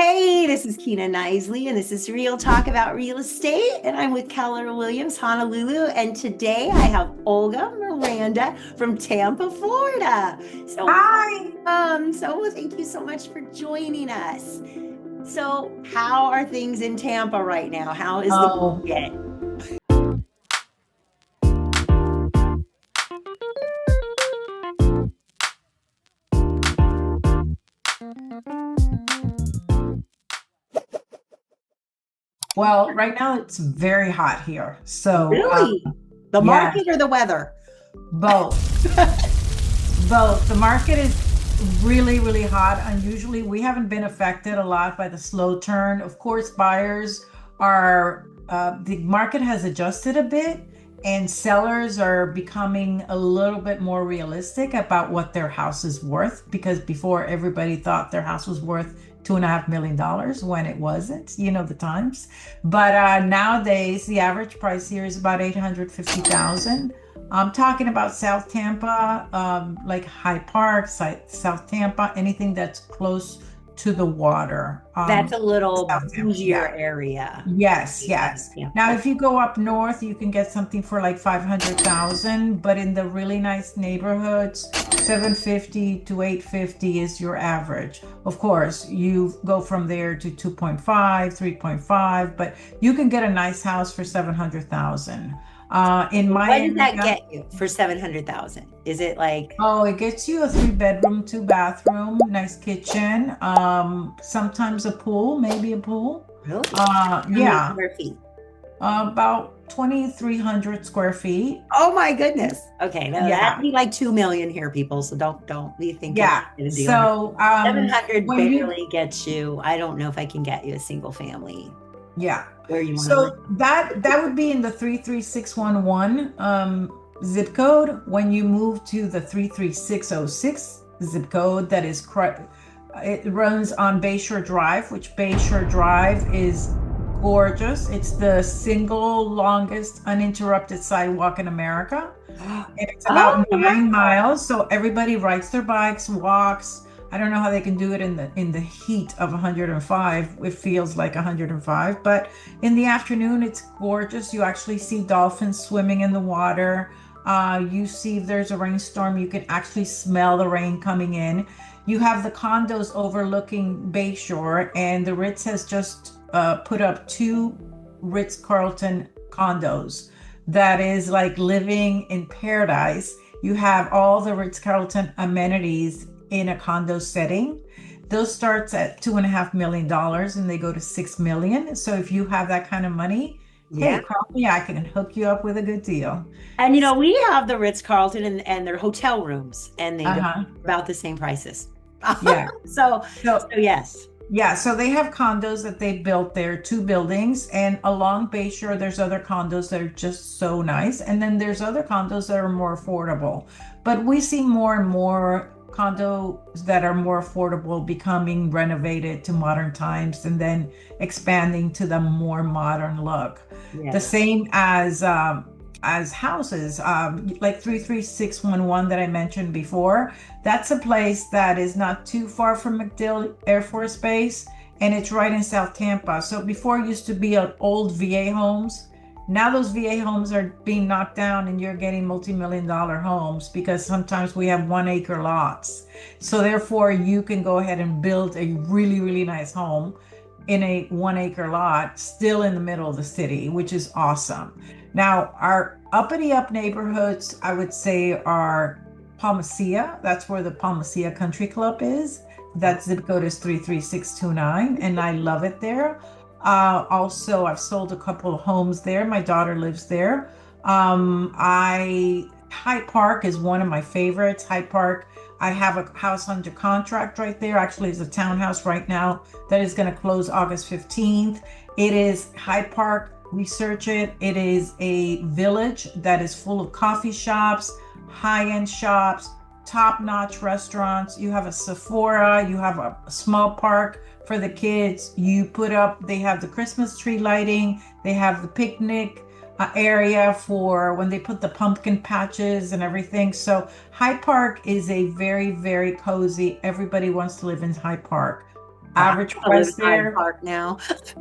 Hey, this is Kina Knisley, and this is Real Talk About Real Estate. And I'm with Keller Williams, Honolulu. And today I have Olga Miranda from Tampa, Florida. So, Hi. thank you so much for joining us. So, how are things in Tampa right now? How is the Oh, market? well, right now it's very hot here. Really? The Yeah, market or the weather? both. Both. The market is really, really hot. Unusually, we haven't been affected a lot by the slow turn. Of course, buyers the market has adjusted a bit, and sellers are becoming a little bit more realistic about what their house is worth because before everybody thought their house was worth $2.5 million when it wasn't, the times. But nowadays, the average price here is about 850,000. I'm talking about South Tampa, like Hyde Park, South Tampa, anything that's close to the water. That's a little South Tampa, bougier yeah. area. Yes, Yeah, yes. yeah. Now, if you go up north, you can get something for like 500,000, but in the really nice neighborhoods, 750 to 850 is your average. Of course, you go from there to 2.5, 3.5, but you can get a nice house for 700,000. In my What does that area, get you for 700,000? Is it like oh, it gets you a 3 bedroom, 2 bathroom, nice kitchen, sometimes a pool, maybe a pool. really? How many Yeah, square feet? about 2,300 square feet. Oh my goodness. Okay, now that'd Yeah, be like 2 million here, people. So don't be thinking yeah. it's a deal. So, 700 when you, barely gets you. I don't know if I can get you a single family yeah. where you want to live. So that would be in the 33611 zip code. When you move to the 33606 zip code, it runs on Bayshore Drive, which Bayshore Drive is gorgeous. It's the single longest uninterrupted sidewalk in America. And it's Oh, about 9 miles. So everybody rides their bikes, walks. I don't know how they can do it in the heat of 105. It feels like 105, but in the afternoon, it's gorgeous. You actually see dolphins swimming in the water. You see if there's a rainstorm, you can actually smell the rain coming in. You have the condos overlooking Bayshore, and the Ritz has just put up two Ritz-Carlton condos. That is like living in paradise. You have all the Ritz-Carlton amenities in a condo setting. Those starts at $2.5 million and they go to 6 million. So if you have that kind of money, yeah. hey, call me. I can hook you up with a good deal. And we have the Ritz-Carlton and their hotel rooms, and they go Uh-huh. about the same prices. Yeah. So, So yes. yeah, so they have condos that they built there, two buildings, and along Bayshore, there's other condos that are just so nice. And then there's other condos that are more affordable. But we see more and more condos that are more affordable becoming renovated to modern times and then expanding to the more modern look. The Yeah. same as houses, like 33611 that I mentioned before. That's a place that is not too far from MacDill Air Force Base, and it's right in South Tampa. So before it used to be old VA homes. Now those VA homes are being knocked down, and you're getting multi-million dollar homes because sometimes we have 1 acre lots. So therefore, you can go ahead and build a really, really nice home in a 1 acre lot, still in the middle of the city, which is awesome. Now, our uppity up neighborhoods, I would say, are Palma Ceia. That's where the Palma Ceia Country Club is. That zip code is 33629, and I love it there. Also, I've sold a couple of homes there. My daughter lives there. Hyde Park is one of my favorites. Hyde Park, I have a house under contract right there. Actually, it's a townhouse right now that is going to close August 15th. It is Hyde Park. Research it. It is a village that is full of coffee shops, high-end shops, top-notch restaurants. You have a Sephora, you have a small park for the kids. They have the Christmas tree lighting, they have the picnic area for when they put the pumpkin patches and everything. So Hyde Park is a very, very cozy. Everybody wants to live in Hyde Park. Average I live price in Hyde there. Park now.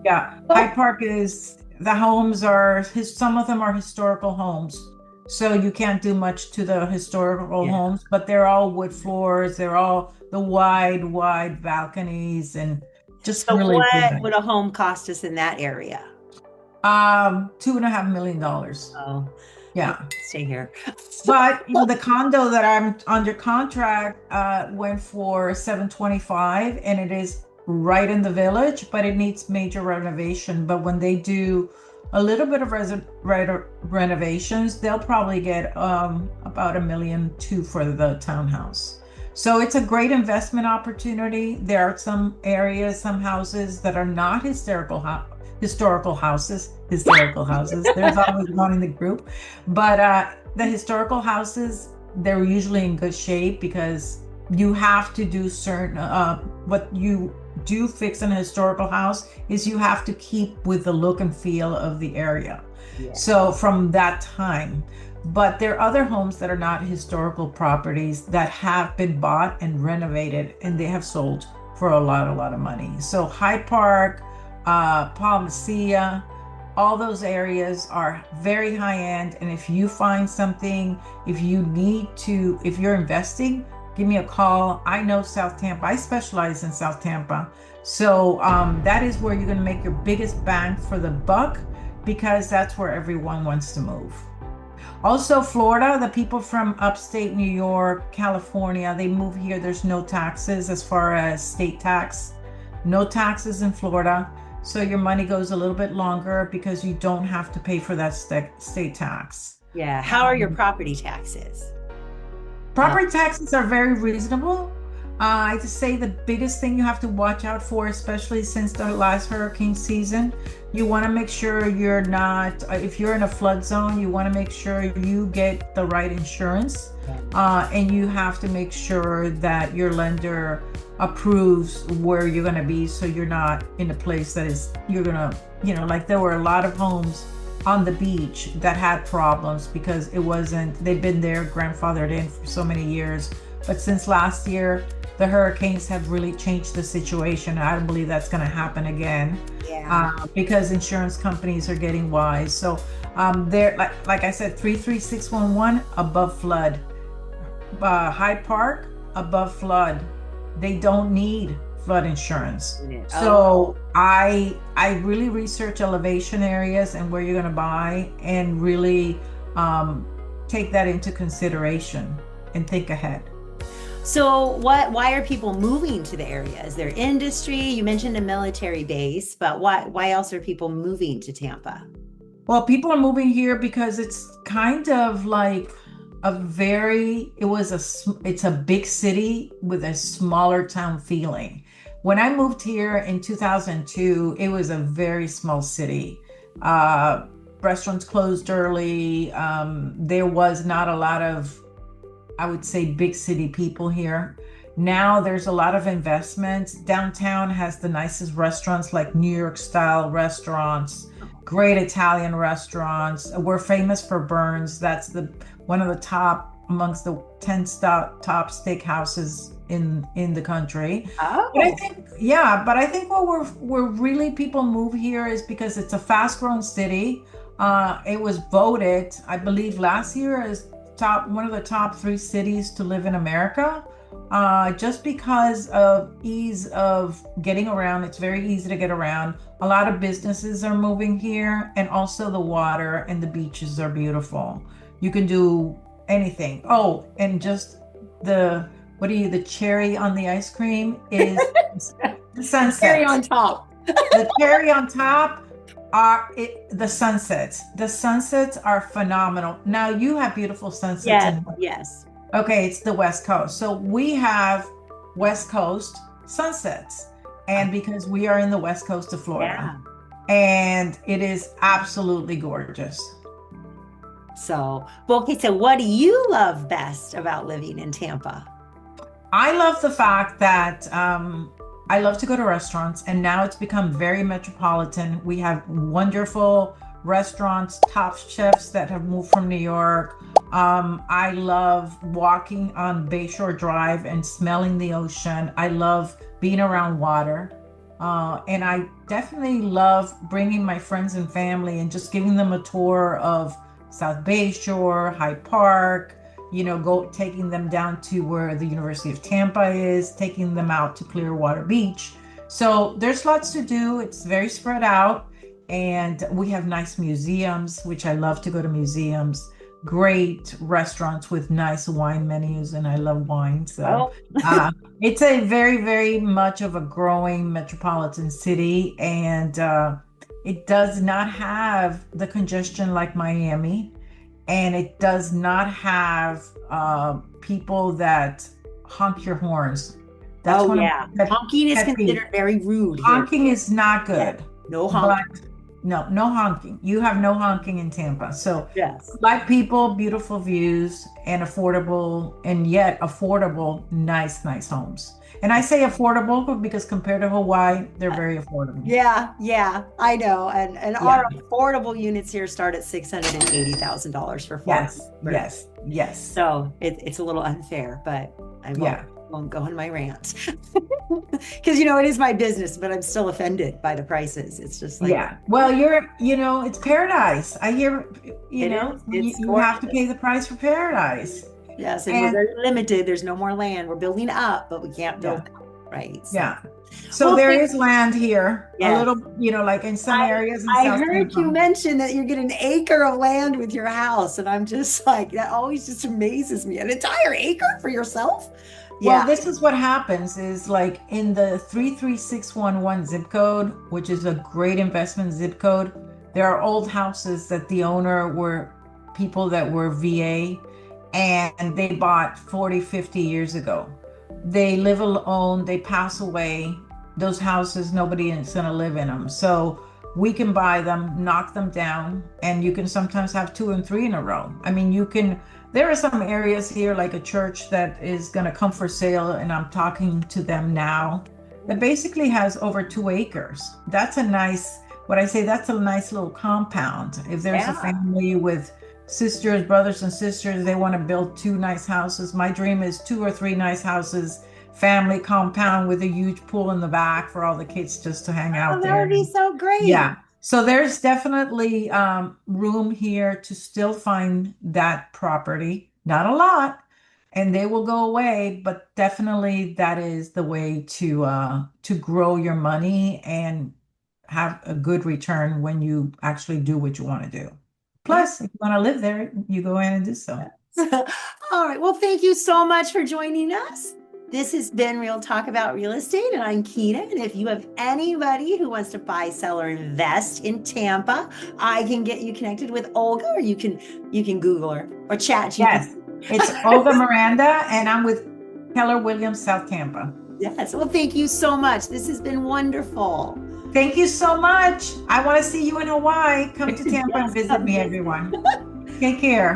Yeah, Hyde Park is the homes are some of them are historical homes. So you can't do much to the historical Yeah. homes, but they're all wood floors, they're all the wide balconies and just So really, really what nice. would a home cost us in that area? $2.5 million. Oh, okay, Yeah. stay here. But the condo that I'm under contract went for 725 and it is right in the village, but it needs major renovation. But when they do a little bit of renovations, they'll probably get about $1.2 million for the townhouse. So it's a great investment opportunity. There are some areas, some houses that are not historical houses. There's always one in the group, but the historical houses, they're usually in good shape because you have to do certain what you do fix in a historical house is you have to keep with the look and feel of the area. Yeah. So from that time, but there are other homes that are not historical properties that have been bought and renovated and they have sold for a lot of money. So Hyde Park, Palma Ceia, all those areas are very high end. And if you find something, if you're investing, give me a call. I know South Tampa. I specialize in South Tampa. So that is where you're going to make your biggest bang for the buck because that's where everyone wants to move. Also, Florida, the people from upstate New York, California, they move here. There's no taxes as far as state tax. No taxes in Florida. So your money goes a little bit longer because you don't have to pay for that state tax. Yeah. How are your property taxes? Property taxes are very reasonable. I just say the biggest thing you have to watch out for, especially since the last hurricane season, you want to make sure you're not, if you're in a flood zone, you want to make sure you get the right insurance. And you have to make sure that your lender approves where you're going to be so you're not in a place that is, you're going to, like there were a lot of homes on the beach that had problems because they've been there grandfathered in for so many years. But since last year, the hurricanes have really changed the situation. I don't believe that's going to happen again. Yeah. Because insurance companies are getting wise. So they're like I said, 33611 above flood. Hyde Park above flood. They don't need flood insurance. So I really research elevation areas and where you're going to buy and really take that into consideration and think ahead. So why are people moving to the area? Is there industry? You mentioned a military base, but why else are people moving to Tampa? Well, people are moving here because it's kind of like it's a big city with a smaller town feeling. When I moved here in 2002, it was a very small city. Restaurants closed early. There was not a lot of, I would say, big city people here. Now there's a lot of investments. Downtown has the nicest restaurants, like New York style restaurants, great Italian restaurants. We're famous for Burns. That's one of the top amongst the 10 top steakhouses in the country. Oh. But I think what we're really people move here is because it's a fast growing city. It was voted, I believe, last year as one of the top 3 cities to live in America, just because of ease of getting around. It's very easy to get around. A lot of businesses are moving here, and also the water and the beaches are beautiful. You can do anything. Oh, and just the cherry on the ice cream is the sunset. Cherry on top. The cherry on top are the sunsets. The sunsets are phenomenal. Now you have beautiful sunsets. Yes. Okay, it's the West Coast. So we have West Coast sunsets. And because we are in the West Coast of Florida. And it is absolutely gorgeous. So what do you love best about living in Tampa? I love the fact that I love to go to restaurants, and now it's become very metropolitan. We have wonderful restaurants, top chefs that have moved from New York. I love walking on Bayshore Drive and smelling the ocean. I love being around water. And I definitely love bringing my friends and family and just giving them a tour of South Bayshore, Hyde Park, taking them down to where the University of Tampa is, taking them out to Clearwater Beach. So there's lots to do. It's very spread out. And we have nice museums, which I love to go to museums, great restaurants with nice wine menus, and I love wine. So it's a very, very much of a growing metropolitan city, and it does not have the congestion like Miami, and it does not have people that honk your horns. That's honking is considered very rude. Honking is not good. Yeah. No honking. No honking. You have no honking in Tampa. So yes, like people, beautiful views, and affordable, nice homes. And I say affordable because compared to Hawaii, they're very affordable. Yeah, I know. And our affordable units here start at $680,000 for 4. Yes. So it's a little unfair, but I won't go on my rant. Because it is my business, but I'm still offended by the prices. It's just like, well, it's paradise. I hear, you have to pay the price for paradise. Yes, and we're very limited. There's no more land. We're building up, but we can't build out, right? So there is land here, a little, like in some areas. In I heard you mention that you get an acre of land with your house, and I'm just like, that always just amazes me. An entire acre for yourself? Well, this is what happens is like in the 33611 zip code, which is a great investment zip code, there are old houses that the owner were people that were VA, and they bought 40, 50 years ago. They live alone, they pass away. Those houses, nobody is going to live in them. So we can buy them, knock them down, and you can sometimes have 2 and 3 in a row. I mean, there are some areas here, like a church that is going to come for sale, and I'm talking to them now, that basically has over 2 acres. That's a nice little compound. If there's a family with sisters, brothers and sisters, they want to build 2 nice houses. My dream is 2 or 3 nice houses, family compound with a huge pool in the back for all the kids just to hang out there. That would be so great. Yeah. So there's definitely room here to still find that property. Not a lot, and they will go away, but definitely that is the way to grow your money and have a good return when you actually do what you want to do. Plus, if you want to live there, you go in and do so. All right. Well, thank you so much for joining us. This has been Real Talk About Real Estate, and I'm Kina. And if you have anybody who wants to buy, sell, or invest in Tampa, I can get you connected with Olga, or you can Google her or chat. Yes, it's Olga Miranda, and I'm with Keller Williams, South Tampa. Yes. Well, thank you so much. This has been wonderful. Thank you so much. I want to see you in Hawaii. Come to Tampa and visit me, everyone. Take care.